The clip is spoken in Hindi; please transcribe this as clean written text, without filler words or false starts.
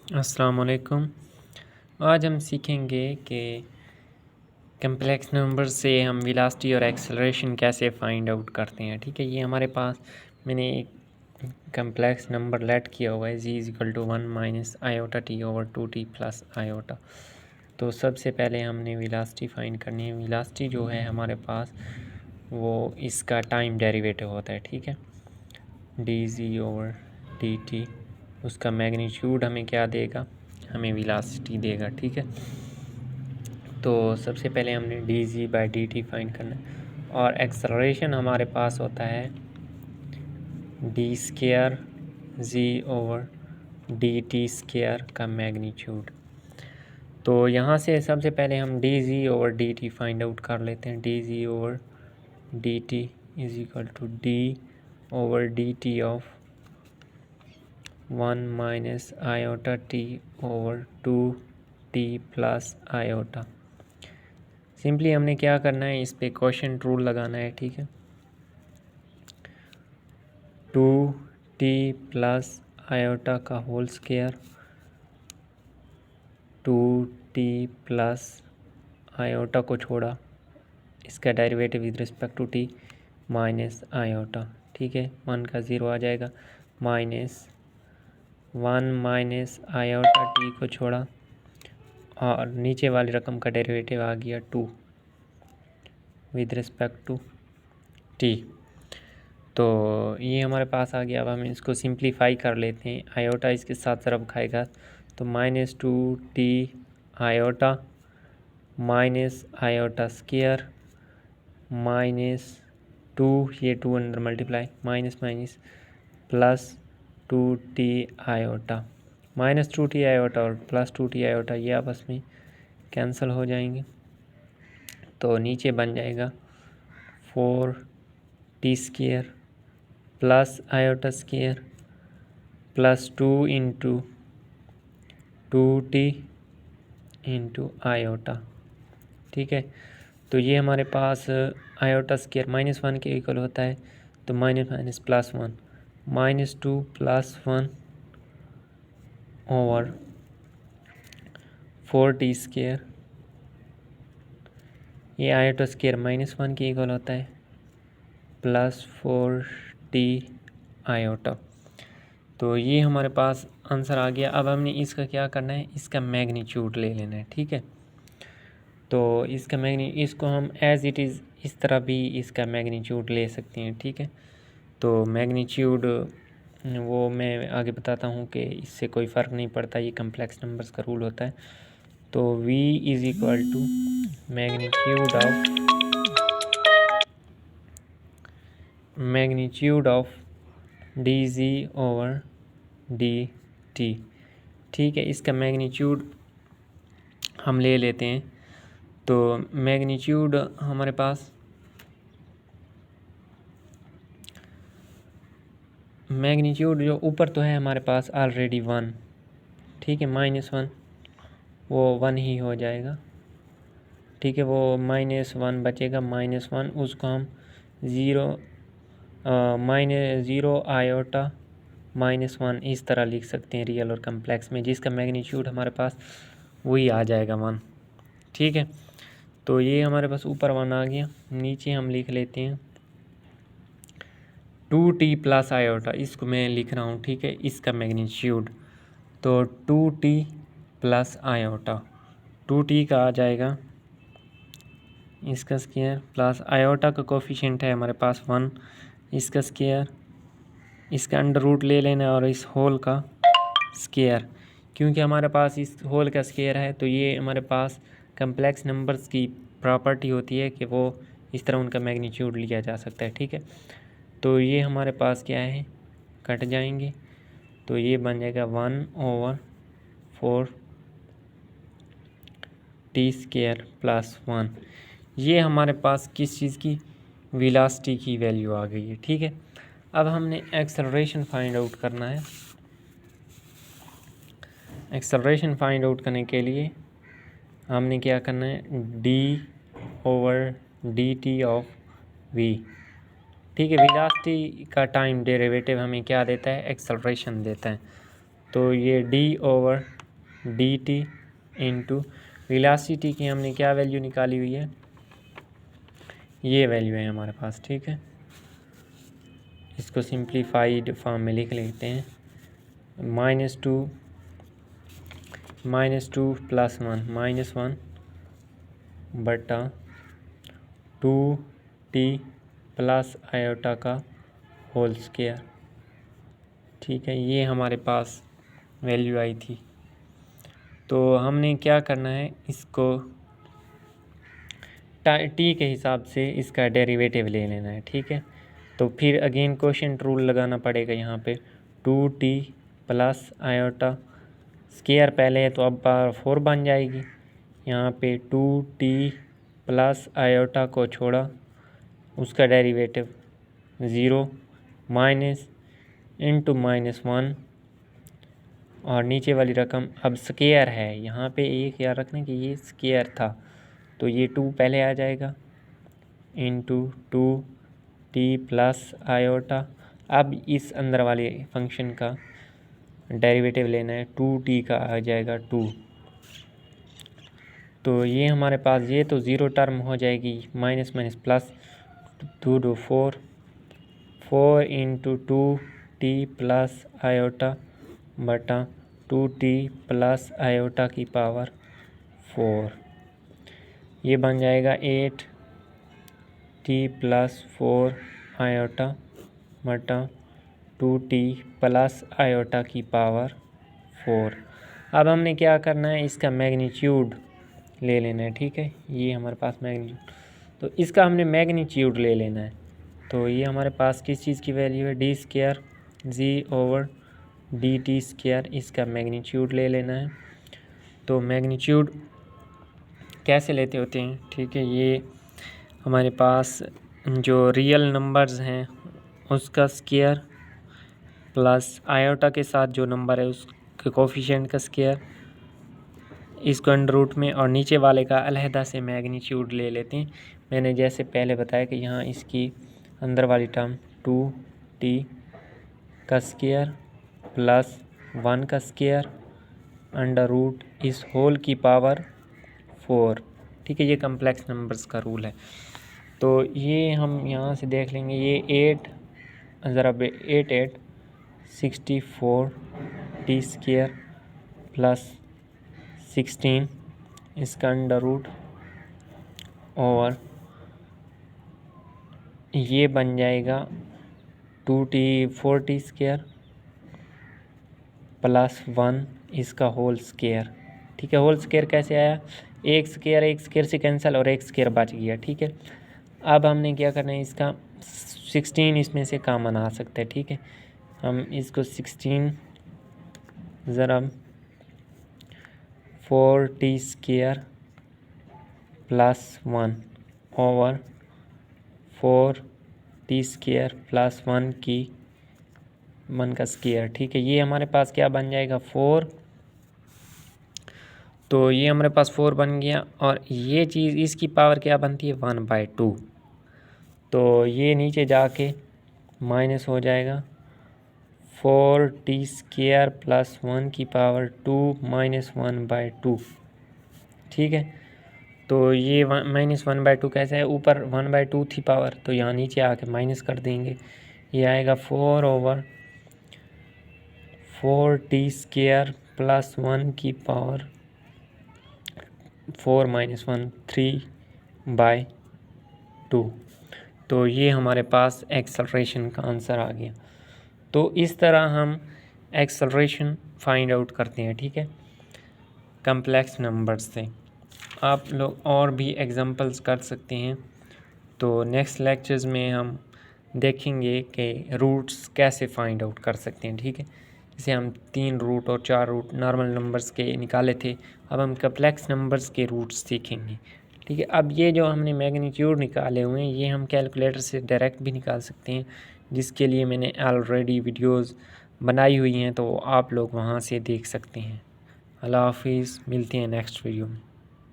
अस्सलाम वालेकुम। आज हम सीखेंगे कि कम्प्लेक्स नंबर से हम वेलोसिटी और एक्सेलरेशन कैसे फाइंड आउट करते हैं। ठीक है, ये हमारे पास मैंने एक कम्प्लेक्स नंबर लेट किया हुआ है z = 1 minus iota T over 2t plus iota. तो सबसे पहले हमने वेलोसिटी फाइंड करनी है। वेलोसिटी जो है हमारे पास वो इसका टाइम डेरिवेटिव होता है। ठीक है, dz/dt, उसका मैग्नीट्यूड हमें क्या देगा, हमें वेलोसिटी देगा। ठीक है, तो सबसे पहले हमने dz/dt फाइंड करना है और एक्सेलरेशन हमारे पास होता है d²z/dt² का मैग्नीट्यूड। तो यहाँ से सबसे पहले हम dz/dt फाइंड आउट कर लेते हैं। dz/dt = d/dt of 1 minus iota T over 2t plus iota. Simply हमने क्या करना है, इस पे क्वोशिएंट रूल लगाना है। ठीक है, 2t प्लस आयोटा का whole square 2t plus iota को छोड़ा, इसका derivative with respect to t minus iota. ठीक है, 1 का 0 आ जाएगा, माइनस 1 माइनस आयोटा टी को छोड़ा और नीचे वाली रकम का डेरिवेटिव आ गया 2 विद रिस्पेक्ट टू t। तो ये हमारे पास आ गया। अब हम इसको सिंप्लीफाई कर लेते हैं। आयोटा इसके साथ तरफ खाएगा तो -2t iota minus iota square -2, ये 2 अंदर multiply, minus minus plus 2t iota, -2t iota और +2t आयोटा ये आपस में कैंसिल हो जाएंगे। तो नीचे बन जाएगा 4t² plus iota square plus 2 into 2t into iota. ठीक है, तो ये हमारे पास आयोटा स्क्वायर -1 के इक्वल होता है, तो माइनस माइनस +1, -2 +1 ओवर 4t²। ये आयोटा स्क्वायर -1 के इक्वल होता है प्लस 4t आयोटा। तो ये हमारे पास आंसर आ गया। अब हमने इसका क्या करना है, इसका मैग्नीट्यूड ले लेना है। ठीक है, तो इसका इसको हम एज इट इज़ इस तरह भी इसका मैग्नीट्यूड ले सकते हैं। ठीक है, तो मैग्नीट्यूड वो मैं आगे बताता हूँ कि इससे कोई फ़र्क नहीं पड़ता, ये कम्प्लेक्स नंबर्स का रूल होता है। तो v = मैग्नीट्यूड ऑफ dz/dt। ठीक है, इसका मैग्नीट्यूड हम ले लेते हैं। तो मैग्नीट्यूड हमारे पास जो ऊपर तो है हमारे पास ऑलरेडी 1। ठीक है, -1 वो 1 ही हो जाएगा। ठीक है, वो -1 बचेगा, -1 उसको हम 0 आयोटा -1 इस तरह लिख सकते हैं रियल और कम्प्लेक्स में, जिसका मैग्नीट्यूड हमारे पास वही आ जाएगा 1। ठीक है, तो ये हमारे पास ऊपर 1 आ गया। नीचे हम लिख लेते हैं 2t प्लस आयोटा, इसको मैं लिख रहा हूँ। ठीक है, इसका मैग्नीट्यूड तो 2t प्लस आयोटा, 2t का आ जाएगा इसका स्क्वायर प्लस आयोटा का कोफिशिएंट है हमारे पास 1, इसका स्क्वायर, इसका अंडर रूट ले लेना और इस होल का स्क्वायर। क्योंकि हमारे पास इस होल का स्क्वायर है तो ये हमारे पास कम्प्लेक्स नंबर्स की प्रॉपर्टी होती है कि वो इस तरह उनका मैग्नीट्यूड लिया जा सकता है। ठीक है, तो ये हमारे पास क्या है, कट जाएंगे, तो ये बन जाएगा 1/4t² प्लस 1। ये हमारे पास किस चीज़ की, वेलोसिटी की वैल्यू आ गई है। ठीक है, अब हमने एक्सेलरेशन फाइंड आउट करना है। एक्सेलरेशन फाइंड आउट करने के लिए हमने क्या करना है, d/dt ऑफ v। ठीक है, वेलोसिटी का टाइम डेरिवेटिव हमें क्या देता है, एक्सेलरेशन देता है। तो ये d/dt dt इंटू वेलोसिटी की हमने क्या वैल्यू निकाली हुई है, ये वैल्यू है हमारे पास, ठीक है। इसको सिंप्लीफाइड फॉर्म में लिख लेते हैं, -2 प्लस 1 -1 बटा 2t प्लस आयोटा का होल स्क्वायर, ठीक है। ये हमारे पास वैल्यू आई थी। तो हमने क्या करना है, इसको टी के हिसाब से इसका डेरिवेटिव ले लेना है, ठीक है। तो फिर अगेन क्वोशिएंट रूल लगाना पड़ेगा यहाँ पे, 2t प्लस आयोटा स्क्वायर पहले है तो अब पावर 4 बन जाएगी। यहाँ पे 2t प्लस आयोटा को छोड़ा, उसका डेरिवेटिव 0 माइनस इंटू -1 और नीचे वाली रकम अब स्क्वायर है। यहाँ पे एक याद रखना कि ये स्क्वायर था, तो ये 2 पहले आ जाएगा इंटू 2t प्लस आयोटा। अब इस अंदर वाले फंक्शन का डेरिवेटिव लेना है, 2t का आ जाएगा 2। तो ये हमारे पास ये तो ज़ीरो टर्म हो जाएगी, minus minus plus, 2 2 4 into 2t plus iota बटा 2t प्लस आयोटा की पावर 4। ये बन जाएगा 8t प्लस 4 आयोटा बटा 2t प्लस आयोटा की पावर 4। अब हमने क्या करना है, इसका मैग्नीट्यूड ले लेना है, ठीक है। ये हमारे पास मैग्नीट्यूड, तो इसका हमने मैग्नीट्यूड ले लेना है। तो ये हमारे पास किस चीज़ की वैल्यू है, डी स्क्वायर g/dt स्क्वायर, इसका मैग्नीट्यूड ले लेना है। तो मैग्नीट्यूड कैसे लेते होते हैं, ठीक है। ये हमारे पास जो रियल नंबर्स हैं उसका स्क्वायर प्लस आयोटा के साथ जो नंबर है उसके कोफिशिएंट का स्क्वायर, इसको अंडर रूट में, और नीचे वाले का अलहदा से मैग्नीट्यूड ले लेते हैं। मैंने जैसे पहले बताया कि यहाँ इसकी अंदर वाली टर्म 2t का स्क्वायर प्लस 1 का स्क्वायर अंडर रूट इस होल की पावर 4, ठीक है। ये कम्प्लेक्स नंबर्स का रूल है। तो ये हम यहाँ से देख लेंगे, ये 8 64 t स्क्वायर प्लस 16 इसका अंडर रूट और ये बन जाएगा 4t स्क्वायर प्लस 1 इसका होल स्क्वायर, ठीक है। होल स्क्वायर कैसे आया, एक स्क्वायर से कैंसिल और एक स्क्वायर बच गया, ठीक है। अब हमने क्या करना है, इसका 16 इसमें से कॉमन आ सकता है, ठीक है। हम इसको 16 ज़रा 4t square plus 1 over 4t square plus 1 की 1 का स्क्वायर, ठीक है। ये हमारे पास क्या बन जाएगा 4। तो ये हमारे पास 4 बन गया, और ये चीज़ इसकी पावर क्या बनती है 1/2। तो ये नीचे जाके माइनस हो जाएगा 4t स्क्वायर प्लस 1 की पावर 2 माइनस 1/2, ठीक है। तो ये माइनस 1/2 कैसे है, ऊपर 1/2 थी पावर, तो यहाँ नीचे आके माइनस कर देंगे। ये आएगा 4 ओवर 4t स्क्वायर प्लस 1 की पावर 4 माइनस 1 3/2। तो ये हमारे पास एक्सेलरेशन का आंसर आ गया। तो इस तरह हम एक्सेलरेशन फाइंड आउट करते हैं, ठीक है, कम्प्लेक्स नंबर्स से। आप लोग और भी एग्जांपल्स कर सकते हैं। तो नेक्स्ट लेक्चर्स में हम देखेंगे कि रूट्स कैसे फाइंड आउट कर सकते हैं, ठीक है। जैसे हम 3 रूट और 4 रूट नॉर्मल नंबर्स के निकाले थे, अब हम कम्प्लेक्स नंबर्स के रूट्स सीखेंगे, ठीक है। अब ये जो हमने मैग्नीट्यूड निकाले हुए हैं, ये हम कैलकुलेटर से डायरेक्ट भी निकाल सकते हैं, जिसके लिए मैंने ऑलरेडी वीडियोस बनाई हुई हैं, तो आप लोग वहाँ से देख सकते हैं। अल्लाह हाफिज़, मिलते हैं नेक्स्ट वीडियो में।